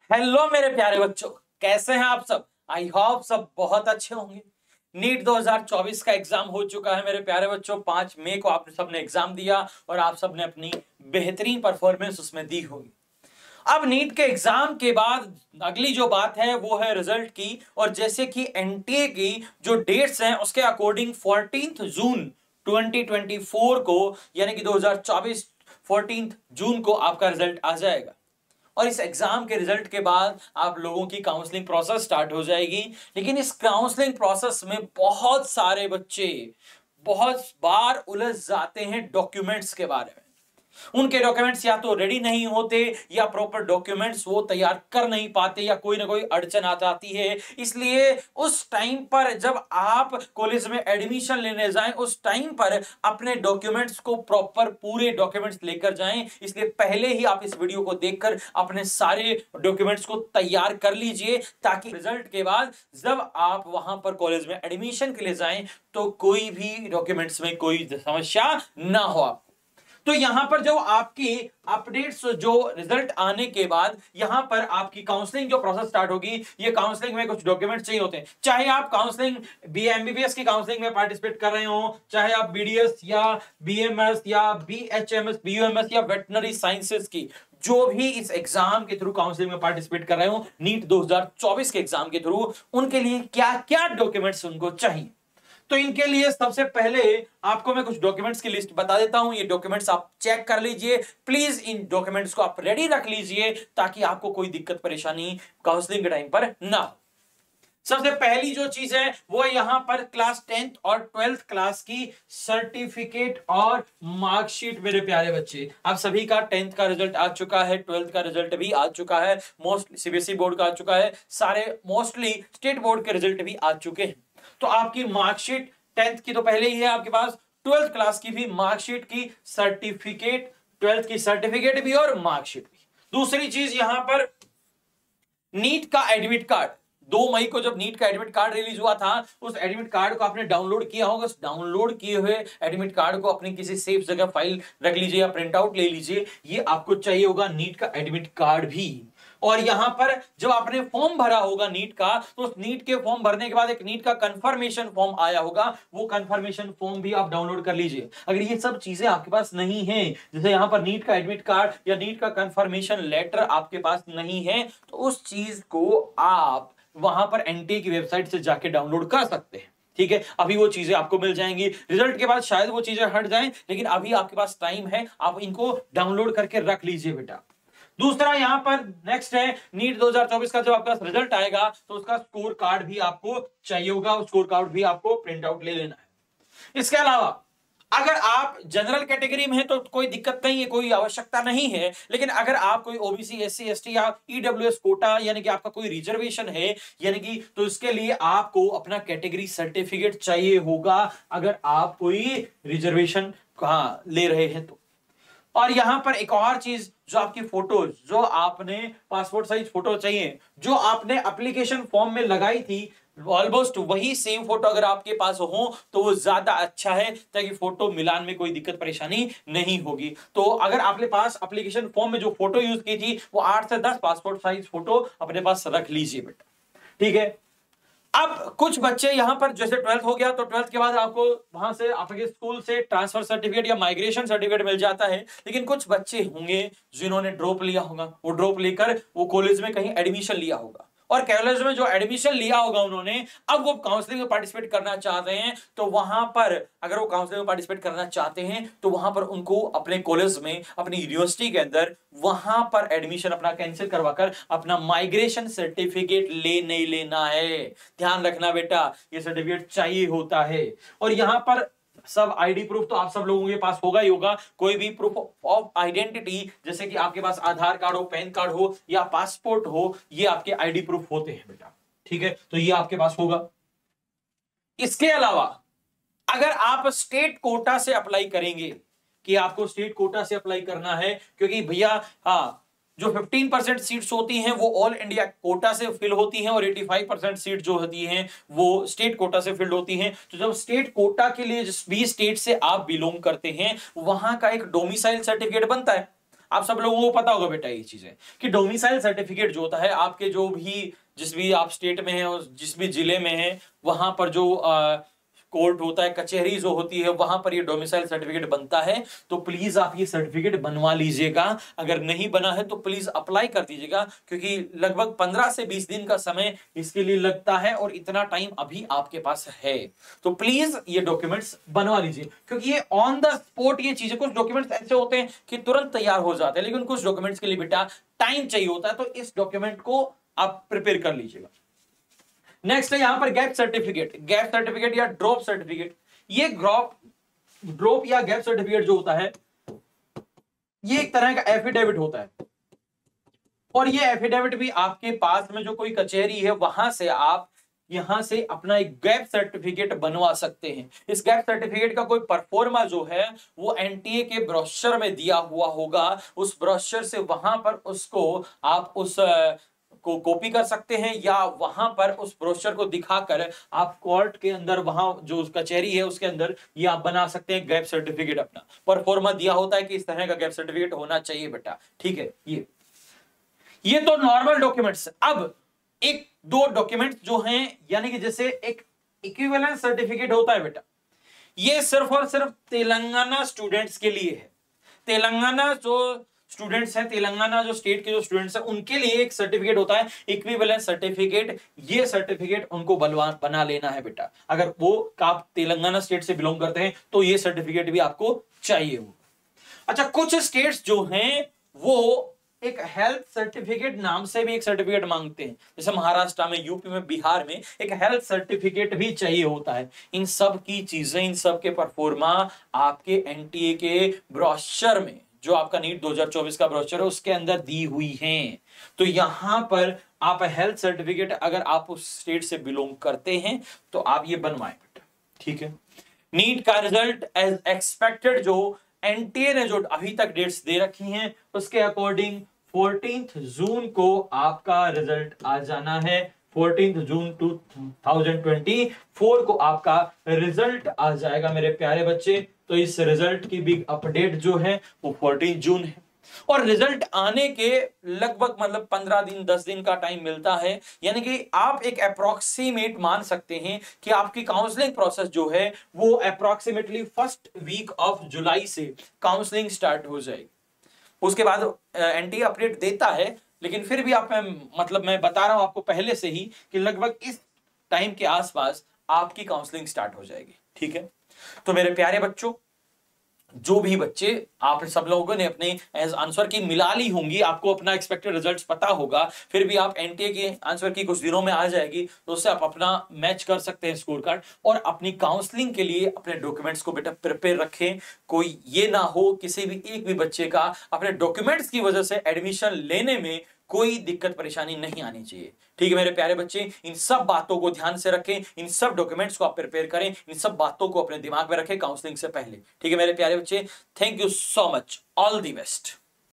Hello मेरे प्यारे बच्चों, कैसे हैं आप सब। आई होप सब बहुत अच्छे होंगे। नीट 2024 का एग्जाम हो चुका है मेरे प्यारे बच्चों। 5 मई को आप सबने एग्जाम दिया और आप सबने अपनी बेहतरीन परफॉर्मेंस उसमें दी होगी। अब नीट के एग्जाम के बाद अगली जो बात है वो है रिजल्ट की। और जैसे कि एनटीए की जो डेट्स हैं उसके अकॉर्डिंग 14 जून 2024 को, यानी कि 2024 14 जून को आपका रिजल्ट आ जाएगा। और इस एग्जाम के रिजल्ट के बाद आप लोगों की काउंसलिंग प्रोसेस स्टार्ट हो जाएगी। लेकिन इस काउंसलिंग प्रोसेस में बहुत सारे बच्चे बहुत बार उलझ जाते हैं डॉक्यूमेंट्स के बारे में। उनके डॉक्यूमेंट्स या तो रेडी नहीं होते या प्रॉपर डॉक्यूमेंट्स वो तैयार कर नहीं पाते या कोई ना कोई अड़चन आ जाती है। इसलिए उस टाइम पर जब आप कॉलेज में एडमिशन लेने जाएं उस टाइम पर अपने डॉक्यूमेंट्स को प्रॉपर पूरे डॉक्यूमेंट्स लेकर जाएं। इसलिए पहले ही आप इस वीडियो को देखकर अपने सारे डॉक्यूमेंट्स को तैयार कर लीजिए, ताकि रिजल्ट के बाद जब आप वहां पर कॉलेज में एडमिशन के लिए जाएं तो कोई भी डॉक्यूमेंट्स में कोई समस्या ना हो आपको। तो यहां पर जो आपकी अपडेट्स जो रिजल्ट आने के बाद यहां पर आपकी काउंसलिंग जो प्रोसेस स्टार्ट होगी, ये काउंसलिंग में कुछ डॉक्यूमेंट चाहिए होते हैं। चाहे आप काउंसलिंग बीएमबीबीएस की काउंसलिंग में पार्टिसिपेट कर रहे हो, चाहे आप बीडीएस या बीएमएस या बीएचएमएस बीयूएमएस या वेटनरी साइंसेस की जो भी इस एग्जाम के थ्रू काउंसलिंग में पार्टिसिपेट कर रहे हो नीट 2024 के एग्जाम के थ्रू, उनके लिए क्या क्या डॉक्यूमेंट्स उनको चाहिए। तो इनके लिए सबसे पहले आपको मैं कुछ डॉक्यूमेंट्स की लिस्ट बता देता हूं। ये डॉक्यूमेंट्स आप चेक कर लीजिए प्लीज। इन डॉक्यूमेंट्स को आप रेडी रख लीजिए ताकि आपको कोई दिक्कत परेशानी काउंसलिंग के टाइम पर ना हो। सबसे पहली जो चीज है वो यहां पर क्लास 10th और 12th क्लास की सर्टिफिकेट और मार्कशीट। मेरे प्यारे बच्चे, आप सभी का 10th का रिजल्ट आ चुका है, 12th का रिजल्ट भी आ चुका है, मोस्ट सीबीएसई बोर्ड का आ चुका है, सारे मोस्टली स्टेट बोर्ड के रिजल्ट भी आ चुके हैं। तो आपकी मार्कशीट 10th की तो पहले ही है आपके पास, 12th क्लास की भी मार्कशीट की सर्टिफिकेट, 12th की सर्टिफिकेट भी और मार्कशीट भी। दूसरी चीज यहां पर नीट का एडमिट कार्ड। 2 मई को जब नीट का एडमिट कार्ड रिलीज हुआ था उस एडमिट कार्ड को आपने डाउनलोड किया होगा। उस डाउनलोड किए हुए एडमिट कार्ड को अपनी किसी सेफ जगह फाइल रख लीजिए या प्रिंट आउट ले लीजिए। ये आपको चाहिए होगा नीट का एडमिट कार्ड भी। और यहां पर जब आपने फॉर्म भरा होगा नीट का, तो उस नीट के फॉर्म भरने के बाद एक नीट का कंफर्मेशन फॉर्म आया होगा, वो कंफर्मेशन फॉर्म भी आप डाउनलोड कर लीजिए। अगर ये सब चीजें आपके पास नहीं है, जैसे यहां पर नीट का एडमिट कार्ड या नीट का कंफर्मेशन लेटर आपके पास नहीं है, तो उस चीज को आप वहां पर एनटीए की वेबसाइट से जाके डाउनलोड कर सकते हैं। ठीक है, अभी वो चीजें आपको मिल जाएंगी। रिजल्ट के बाद शायद वो चीजें हट जाएं, लेकिन अभी आपके पास टाइम है, आप इनको डाउनलोड करके रख लीजिए बेटा। दूसरा यहां पर नेक्स्ट है नीट 2024 का जब आपका रिजल्ट आएगा तो उसका स्कोर कार्ड भी आपको चाहिए होगा। उस स्कोर कार्ड भी आपको प्रिंट आउट ले लेना है। इसके अलावा अगर आप जनरल कैटेगरी में हैं तो कोई दिक्कत नहीं है, कोई आवश्यकता नहीं है। लेकिन अगर आप कोई ओबीसी एससी एसटी या ईडब्ल्यूएस कोटा यानी कि आपका कोई रिजर्वेशन है, यानी कि तो इसके लिए आपको अपना कैटेगरी सर्टिफिकेट चाहिए होगा अगर आप कोई रिजर्वेशन ले रहे हैं तो। और यहां पर एक और चीज, जो आपकी फोटोज, जो आपने पासपोर्ट साइज फोटो चाहिए, जो आपने एप्लीकेशन फॉर्म में लगाई थी, ऑलमोस्ट वही सेम फोटो अगर आपके पास हो तो वो ज्यादा अच्छा है, ताकि फोटो मिलान में कोई दिक्कत परेशानी नहीं होगी। तो अगर आपके पास एप्लीकेशन फॉर्म में जो फोटो यूज की थी वो 8 से 10 पासपोर्ट साइज फोटो अपने पास रख लीजिए बेटा। ठीक है, अब कुछ बच्चे यहां पर जैसे 12th हो गया तो 12th के बाद आपको वहां से आपके स्कूल से ट्रांसफर सर्टिफिकेट या माइग्रेशन सर्टिफिकेट मिल जाता है। लेकिन कुछ बच्चे होंगे जिन्होंने ड्रॉप लिया होगा, वो ड्रॉप लेकर वो कॉलेज में कहीं एडमिशन लिया होगा, और कॉलेज में जो एडमिशन लिया होगा उन्होंने, अब वो काउंसलिंग में पार्टिसिपेट करना चाहते हैं, तो वहां पर अगर वो काउंसलिंग में पार्टिसिपेट करना चाहते हैं तो वहां पर उनको अपने कॉलेज में, अपनी यूनिवर्सिटी के अंदर वहां पर एडमिशन अपना कैंसिल करवाकर अपना माइग्रेशन सर्टिफिकेट लेने लेना है। ध्यान रखना बेटा, ये सर्टिफिकेट चाहिए होता है। और यहां पर सब आईडी प्रूफ तो आप सब लोगों के पास होगा ही होगा। कोई भी प्रूफ ऑफ आइडेंटिटी, जैसे कि आपके पास आधार कार्ड हो, पैन कार्ड हो या पासपोर्ट हो, ये आपके आईडी प्रूफ होते हैं बेटा। ठीक है, तो ये आपके पास होगा। इसके अलावा अगर आप स्टेट कोटा से अप्लाई करेंगे, कि आपको स्टेट कोटा से अप्लाई करना है, क्योंकि भैया जो 15% सीट्स होती हैं वो ऑल इंडिया कोटा से फिल होती हैं और 85% सीट जो होती हैं वो स्टेट कोटा से फिल होती हैं। तो जब स्टेट कोटा के लिए जिस भी स्टेट से आप बिलोंग करते हैं वहां का एक डोमिसाइल सर्टिफिकेट बनता है। आप सब लोगों को पता होगा बेटा ये चीजें कि डोमिसाइल सर्टिफिकेट जो होता है आपके जो भी जिस भी आप स्टेट में है और जिस भी जिले में है वहां पर जो कोर्ट होता है, कचहरी जो होती है, वहां पर ये डोमिसाइल सर्टिफिकेट बनता है। तो प्लीज आप ये सर्टिफिकेट बनवा लीजिएगा। अगर नहीं बना है तो प्लीज अप्लाई कर दीजिएगा, क्योंकि लगभग 15 से 20 दिन का समय इसके लिए लगता है और इतना टाइम अभी आपके पास है। तो प्लीज ये डॉक्यूमेंट्स बनवा लीजिए, क्योंकि ये ऑन द स्पॉट ये चीजें, कुछ डॉक्यूमेंट्स ऐसे होते हैं कि तुरंत तैयार हो जाते हैं, लेकिन कुछ डॉक्यूमेंट्स के लिए बेटा टाइम चाहिए होता है। तो इस डॉक्यूमेंट को आप प्रिपेयर कर लीजिएगा। नेक्स्ट है यहां पर गैप सर्टिफिकेट या ड्रॉप सर्टिफिकेट। ये ड्रॉप या गैप सर्टिफिकेट जो होता है ये एक तरह का एफिडेविट होता है, और ये एफिडेविट भी आपके पास में जो कोई कचहरी है वहां से आप यहां से अपना एक गैप सर्टिफिकेट बनवा सकते हैं। इस गैप सर्टिफिकेट का कोई परफॉर्मा जो है वो एनटीए के ब्रोशर में दिया हुआ होगा। उस ब्रोशर से वहां पर उसको आप उस को कॉपी कर सकते हैं, या वहां पर उस ब्रोशर को दिखाकर आप कोर्ट के अंदर वहां जो कचहरी है उसके अंदर ये आप बना सकते हैं गैप सर्टिफिकेट। अपना परफॉर्मा दिया होता है कि इस तरह का गैप सर्टिफिकेट होना चाहिए बेटा, ठीक है। ये तो नॉर्मल डॉक्यूमेंट्स। अब एक दो डॉक्यूमेंट्स जो हैं, यानी कि जैसे एक इक्विवेलेंस सर्टिफिकेट होता है बेटा, ये सिर्फ और सिर्फ तेलंगाना स्टूडेंट्स के लिए है। तेलंगाना जो स्टूडेंट्स हैं, तेलंगाना जो स्टेट के जो स्टूडेंट्स हैं उनके लिए एक सर्टिफिकेट होता है इक्विवेलेंस सर्टिफिकेट। ये सर्टिफिकेट उनको बना लेना है बेटा। अगर वो आप तेलंगाना स्टेट से बिलोंग करते हैं तो ये सर्टिफिकेट भी आपको चाहिए हो। अच्छा, कुछ स्टेट्स जो हैं वो एक हेल्थ सर्टिफिकेट नाम से भी एक सर्टिफिकेट मांगते हैं, जैसे महाराष्ट्र में, यूपी में, बिहार में एक हेल्थ सर्टिफिकेट भी चाहिए होता है। इन सब की चीजें, इन सब के परफॉर्मा आपके एनटीए के ब्रोशर में, जो आपका नीट 2024 का ब्रोशर है उसके अंदर दी हुई हैं। तो यहां पर आप हेल्थ सर्टिफिकेट अगर आप उस स्टेट से बिलोंग करते हैं तो आप ये बनवाएं बेटा, ठीक है। नीट का रिजल्ट एज एक्सपेक्टेड जो एनटीए ने जो अभी तक डेट्स दे रखी हैं उसके अकॉर्डिंग 14 जून को आपका रिजल्ट आ जाना है। 14 जून 2024 को आपका रिजल्ट आ जाएगा मेरे प्यारे बच्चे। तो इस रिजल्ट की बिग अपडेट जो है वो 14 जून है, और रिजल्ट आने के लगभग मतलब 15 दिन 10 दिन का टाइम मिलता है। यानी कि आप एक अप्रोक्सीमेट मान सकते हैं कि आपकी काउंसलिंग प्रोसेस जो है वो अप्रोक्सीमेटली फर्स्ट वीक ऑफ जुलाई से काउंसलिंग स्टार्ट हो जाएगी। उसके बाद एनटीए अपडेट देता है, लेकिन फिर भी मैं बता रहा हूं आपको पहले से ही कि लगभग इस टाइम के आसपास आपकी काउंसलिंग स्टार्ट हो जाएगी, ठीक है। तो मेरे प्यारे बच्चों, जो भी बच्चे आप सब लोगों ने अपने एज आंसर की मिला ली होंगी, आपको अपना एक्सपेक्टेड रिजल्ट्स पता होगा, फिर भी आप एनटीए के आंसर की कुछ दिनों में आ जाएगी, तो उससे आप अपना मैच कर सकते हैं स्कोर कार्ड, और अपनी काउंसलिंग के लिए अपने डॉक्यूमेंट्स को बेटा प्रिपेयर रखें। कोई ये ना हो किसी भी एक भी बच्चे का अपने डॉक्यूमेंट्स की वजह से एडमिशन लेने में कोई दिक्कत परेशानी नहीं आनी चाहिए, ठीक है मेरे प्यारे बच्चे। इन सब बातों को ध्यान से रखें, इन सब डॉक्यूमेंट्स को आप प्रिपेयर करें, इन सब बातों को अपने दिमाग में रखें काउंसलिंग से पहले, ठीक है मेरे प्यारे बच्चे। Thank you so much, all the best.